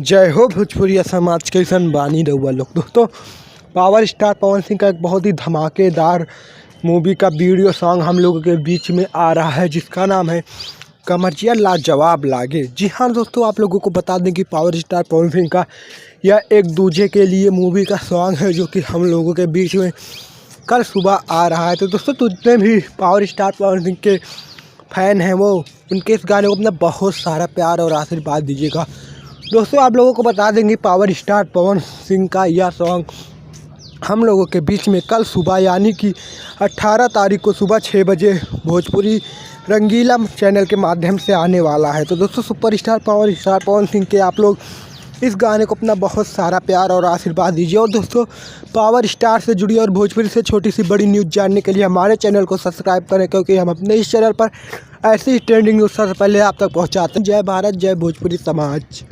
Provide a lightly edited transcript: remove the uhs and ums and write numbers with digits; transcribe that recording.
जय हो भोजपुरिया समाज के सन बानी रउआ लोग। दोस्तों, पावर स्टार पवन सिंह का एक बहुत ही धमाकेदार मूवी का वीडियो सॉन्ग हम लोगों के बीच में आ रहा है, जिसका नाम है कमरिया लाजवाब लागे। जी हाँ दोस्तों, आप लोगों को बता दें कि पावर स्टार पवन सिंह का यह एक दूजे के लिए मूवी का सॉन्ग है, जो कि हम लोगों के बीच में कल सुबह आ रहा है। तो दोस्तों, जितने भी पावर स्टार पवन सिंह के फैन हैं वो उनके इस गाने को अपना बहुत सारा प्यार और आशीर्वाद दीजिएगा। दोस्तों, आप लोगों को बता देंगे पावर स्टार पवन सिंह का यह सॉन्ग हम लोगों के बीच में कल सुबह यानी कि 18 तारीख को सुबह 6 बजे भोजपुरी रंगीला चैनल के माध्यम से आने वाला है। तो दोस्तों, superstar power star Pawan Singh के आप लोग इस गाने को अपना बहुत सारा प्यार और आशीर्वाद दीजिए। और दोस्तों, पावर स्टार से जुड़ी और भोजपुरी से छोटी सी बड़ी न्यूज़ जानने के लिए हमारे चैनल को सब्सक्राइब करें, क्योंकि हम अपने इस चैनल पर ऐसी ट्रेंडिंग न्यूज़ सबसे पहले आप तक पहुंचाते हैं। जय भारत, जय भोजपुरी समाज।